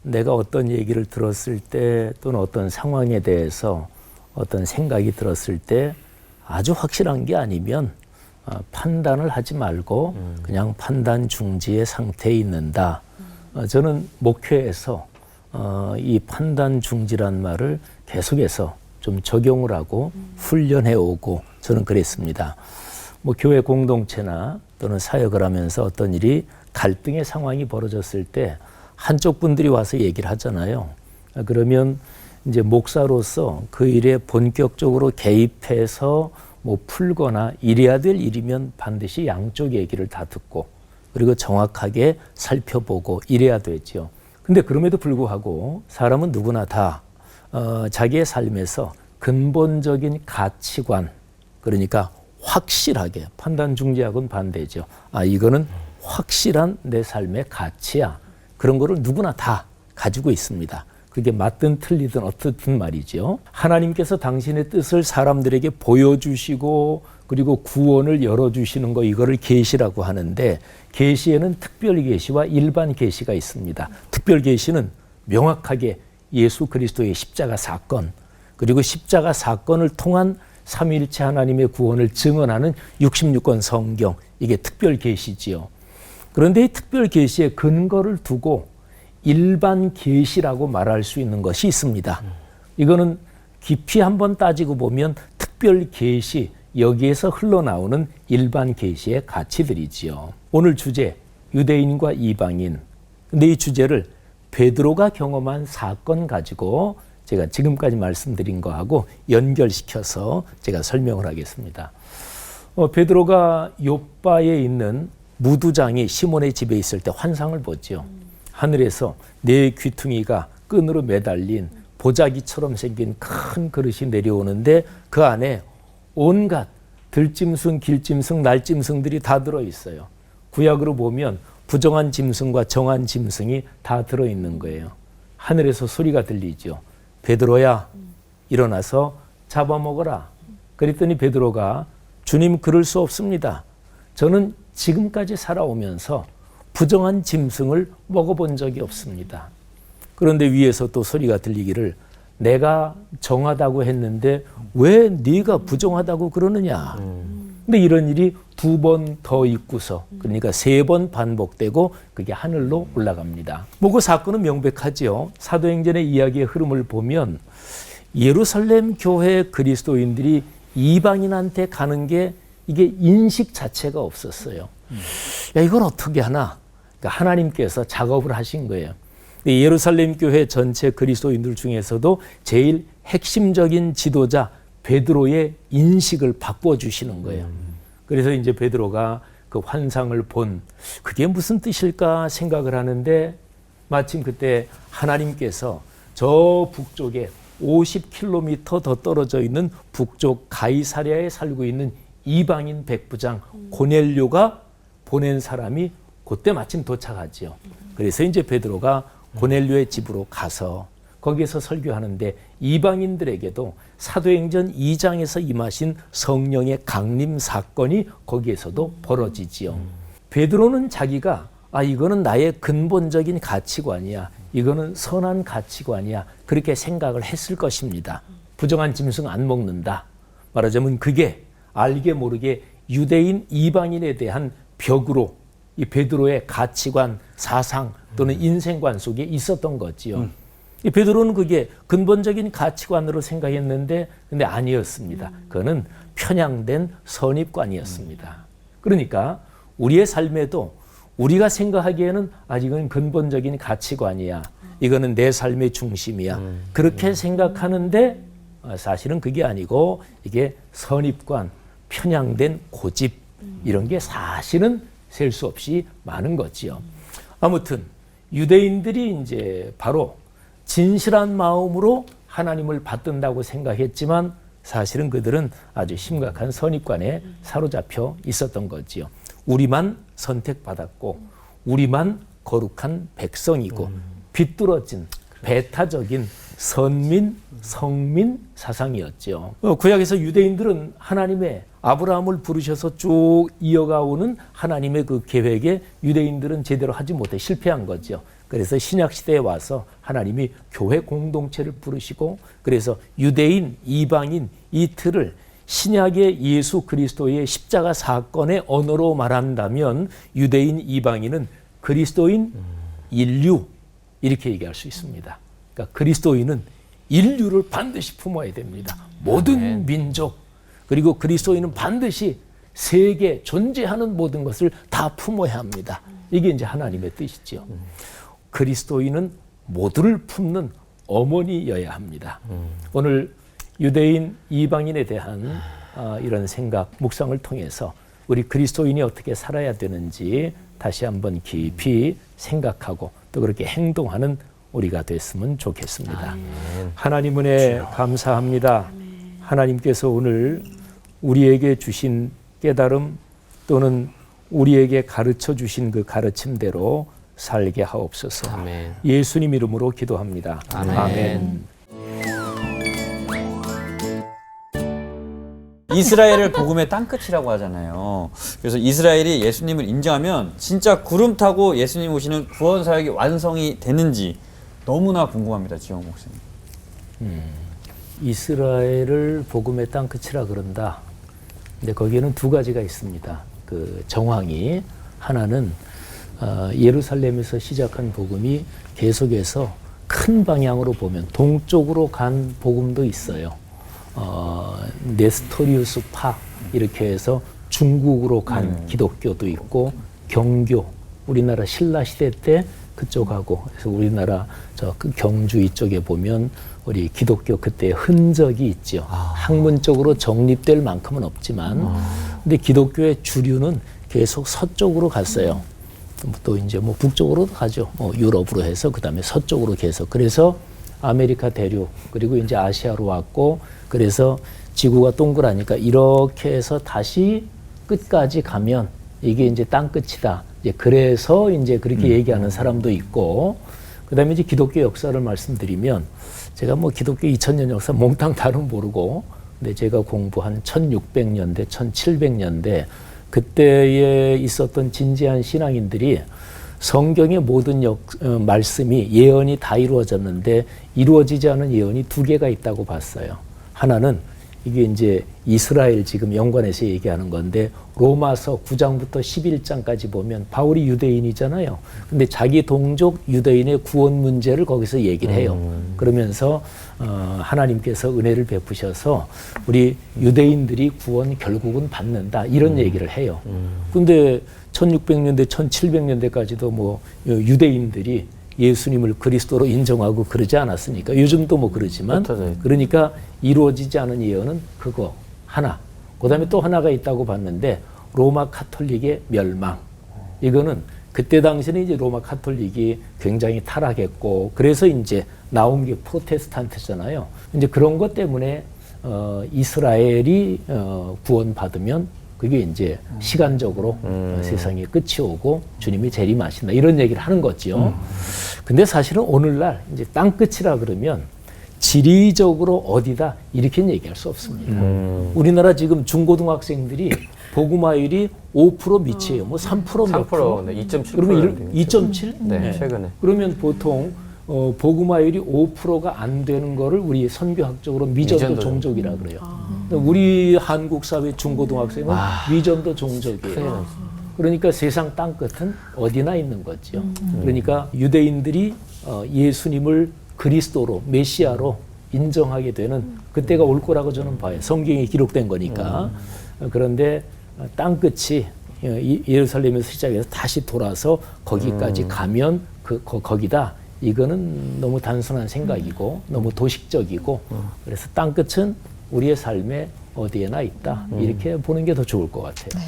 내가 어떤 얘기를 들었을 때 또는 어떤 상황에 대해서 어떤 생각이 들었을 때 아주 확실한 게 아니면 판단을 하지 말고 그냥 판단 중지의 상태에 있는다. 저는 목회에서 이 판단 중지란 말을 계속해서 좀 적용을 하고 훈련해 오고 저는 그랬습니다. 뭐 교회 공동체나 또는 사역을 하면서 어떤 일이 갈등의 상황이 벌어졌을 때 한쪽 분들이 와서 얘기를 하잖아요. 그러면 이제 목사로서 그 일에 본격적으로 개입해서 뭐 풀거나 이래야 될 일이면 반드시 양쪽 얘기를 다 듣고 그리고 정확하게 살펴보고 이래야 되죠. 근데 그럼에도 불구하고 사람은 누구나 다 자기의 삶에서 근본적인 가치관, 그러니까 확실하게 판단 중지하고는 반대죠. 이거는 확실한 내 삶의 가치야. 그런 거를 누구나 다 가지고 있습니다. 그게 맞든 틀리든 어떻든 말이죠. 하나님께서 당신의 뜻을 사람들에게 보여주시고 그리고 구원을 열어주시는 거, 이거를 계시라고 하는데, 계시에는 특별 계시와 일반 계시가 있습니다. 특별 계시는 명확하게 예수 그리스도의 십자가 사건, 그리고 십자가 사건을 통한 삼위일체 하나님의 구원을 증언하는 66권 성경, 이게 특별 계시지요. 그런데 이 특별 계시의 근거를 두고 일반 계시라고 말할 수 있는 것이 있습니다. 이거는 깊이 한번 따지고 보면 특별 계시, 여기에서 흘러나오는 일반 계시의 가치들이지요. 오늘 주제, 유대인과 이방인. 근데 이 주제를 베드로가 경험한 사건 가지고 제가 지금까지 말씀드린 거하고 연결시켜서 제가 설명을 하겠습니다. 베드로가 욥바에 있는 무두장이 시몬의 집에 있을 때 환상을 보죠. 하늘에서 네 귀퉁이가 끈으로 매달린 보자기처럼 생긴 큰 그릇이 내려오는데 그 안에 온갖 들짐승, 길짐승, 날짐승들이 다 들어있어요. 구약으로 보면 부정한 짐승과 정한 짐승이 다 들어있는 거예요. 하늘에서 소리가 들리죠. 베드로야, 일어나서 잡아먹어라. 그랬더니 베드로가 주님, 그럴 수 없습니다. 저는 지금까지 살아오면서 부정한 짐승을 먹어본 적이 없습니다. 그런데 위에서 또 소리가 들리기를 내가 정하다고 했는데 왜 네가 부정하다고 그러느냐. 근데 이런 일이 2번 더 있고서, 그러니까 3번 반복되고 그게 하늘로 올라갑니다. 뭐 그 사건은 명백하지요. 사도행전의 이야기의 흐름을 보면 예루살렘 교회 그리스도인들이 이방인한테 가는 게 이게 인식 자체가 없었어요. 야, 이걸 어떻게 하나? 그러니까 하나님께서 작업을 하신 거예요. 예루살렘 교회 전체 그리스도인들 중에서도 제일 핵심적인 지도자 베드로의 인식을 바꿔주시는 거예요. 그래서 이제 베드로가 그 환상을 본 그게 무슨 뜻일까 생각을 하는데, 마침 그때 하나님께서 저 북쪽에 50km 더 떨어져 있는 북쪽 가이사랴에 살고 있는 이방인 백부장 고넬료가 보낸 사람이 그때 마침 도착하지요. 그래서 이제 베드로가 고넬료의 집으로 가서 거기에서 설교하는데 이방인들에게도 사도행전 2장에서 임하신 성령의 강림 사건이 거기에서도 벌어지지요. 베드로는 자기가 이거는 나의 근본적인 가치관이야. 이거는 선한 가치관이야. 그렇게 생각을 했을 것입니다. 부정한 짐승 안 먹는다. 말하자면 그게 알게 모르게 유대인 이방인에 대한 벽으로 이 베드로의 가치관, 사상 또는 인생관 속에 있었던 거지요. 이 베드로는 그게 근본적인 가치관으로 생각했는데 근데 아니었습니다. 그거는 편향된 선입관이었습니다. 그러니까 우리의 삶에도 우리가 생각하기에는 이건 근본적인 가치관이야. 이거는 내 삶의 중심이야. 그렇게 생각하는데 사실은 그게 아니고 이게 선입관, 편향된 고집, 이런 게 사실은 셀 수 없이 많은 거지요. 아무튼 유대인들이 이제 바로 진실한 마음으로 하나님을 받든다고 생각했지만 사실은 그들은 아주 심각한 선입관에 사로잡혀 있었던 거지요. 우리만 선택받았고 우리만 거룩한 백성이고 비뚤어진 배타적인 선민, 성민 사상이었죠. 구약에서 유대인들은 하나님의 아브라함을 부르셔서 쭉 이어가오는 하나님의 그 계획에 유대인들은 제대로 하지 못해 실패한 거죠. 그래서 신약시대에 와서 하나님이 교회 공동체를 부르시고 그래서 유대인, 이방인 이 틀을 신약의 예수 그리스도의 십자가 사건의 언어로 말한다면 유대인, 이방인은 그리스도인, 인류 이렇게 얘기할 수 있습니다. 그러니까 그리스도인은 인류를 반드시 품어야 됩니다. 모든 민족 그리고 그리스도인은 반드시 세계 존재하는 모든 것을 다 품어야 합니다. 이게 이제 하나님의 뜻이죠. 그리스도인은 모두를 품는 어머니여야 합니다. 오늘 유대인, 이방인에 대한 이런 생각, 묵상을 통해서 우리 그리스도인이 어떻게 살아야 되는지 다시 한번 깊이 생각하고 또 그렇게 행동하는 우리가 됐으면 좋겠습니다. 하나님 은혜 감사합니다. 하나님께서 오늘 우리에게 주신 깨달음 또는 우리에게 가르쳐 주신 그 가르침대로 살게 하옵소서. 아멘. 예수님 이름으로 기도합니다. 아멘. 아멘. 이스라엘을 복음의 땅끝이라고 하잖아요. 그래서 이스라엘이 예수님을 인정하면 진짜 구름 타고 예수님 오시는 구원 사역이 완성이 되는지 너무나 궁금합니다. 지영 목사님. 이스라엘을 복음의 땅끝이라 그런다. 근데 거기에는 두 가지가 있습니다. 그 정황이 하나는 예루살렘에서 시작한 복음이 계속해서 큰 방향으로 보면 동쪽으로 간 복음도 있어요. 네스토리우스 파 이렇게 해서 중국으로 간 기독교도 있고 경교 우리나라 신라 시대 때 그쪽하고 그래서 우리나라 저 그 경주 이쪽에 보면 우리 기독교 그때의 흔적이 있죠. 학문적으로 정립될 만큼은 없지만 근데 기독교의 주류는 계속 서쪽으로 갔어요. 또 이제 뭐 북쪽으로도 가죠. 뭐 유럽으로 해서 그다음에 서쪽으로 계속 그래서 아메리카 대륙 그리고 이제 아시아로 왔고 그래서 지구가 동그라니까 이렇게 해서 다시 끝까지 가면 이게 이제 땅끝이다. 이제 그래서 이제 그렇게 얘기하는 사람도 있고 그다음에 이제 기독교 역사를 말씀드리면 제가 뭐 기독교 2000년 역사 몽땅 다는 모르고 근데 제가 공부한 1600년대, 1700년대 그때에 있었던 진지한 신앙인들이 성경의 모든 말씀이 예언이 다 이루어졌는데 이루어지지 않은 예언이 두 개가 있다고 봤어요. 하나는 이게 이제 이스라엘 지금 연관해서 얘기하는 건데 로마서 9장부터 11장까지 보면 바울이 유대인이잖아요. 근데 자기 동족 유대인의 구원 문제를 거기서 얘기를 해요. 그러면서 하나님께서 은혜를 베푸셔서 우리 유대인들이 구원 결국은 받는다 이런 얘기를 해요. 근데 1600년대, 1700년대까지도 뭐 유대인들이 예수님을 그리스도로 인정하고 그러지 않았으니까 요즘도 뭐 그러지만 그러니까 이루어지지 않은 예언은 그거 하나 그 다음에 또 하나가 있다고 봤는데 로마 카톨릭의 멸망 이거는 그때 당시는 이제 로마 카톨릭이 굉장히 타락했고 그래서 이제 나온 게 프로테스탄트잖아요. 이제 그런 것 때문에 이스라엘이 구원받으면 그게 이제 시간적으로 세상에 끝이 오고 주님이 재림하신다 이런 얘기를 하는 거죠. 근데 사실은 오늘날 이제 땅끝이라 그러면 지리적으로 어디다 이렇게는 얘기할 수 없습니다. 우리나라 지금 중고등학생들이 복음화율이 5% 밑이에요. 뭐 3% 몇 프로? 네, 2.7%. 그러면 2.7? 네, 최근에. 그러면 보통 복음화율이 5%가 안 되는 거를 우리 선교학적으로 미전도 종족이라 그래요. 우리 한국 사회 중고등학생은 미전도 종족이에요. 그러니까 세상 땅끝은 어디나 있는 거죠. 그러니까 유대인들이 예수님을 그리스도로 메시아로 인정하게 되는 그때가 올 거라고 저는 봐요. 성경에 기록된 거니까. 그런데 땅끝이 예루살렘에서 시작해서 다시 돌아서 거기까지 가면 거기다. 이거는 너무 단순한 생각이고 너무 도식적이고 그래서 땅끝은 우리의 삶에 어디에나 있다. 이렇게 보는 게 더 좋을 것 같아요. 네.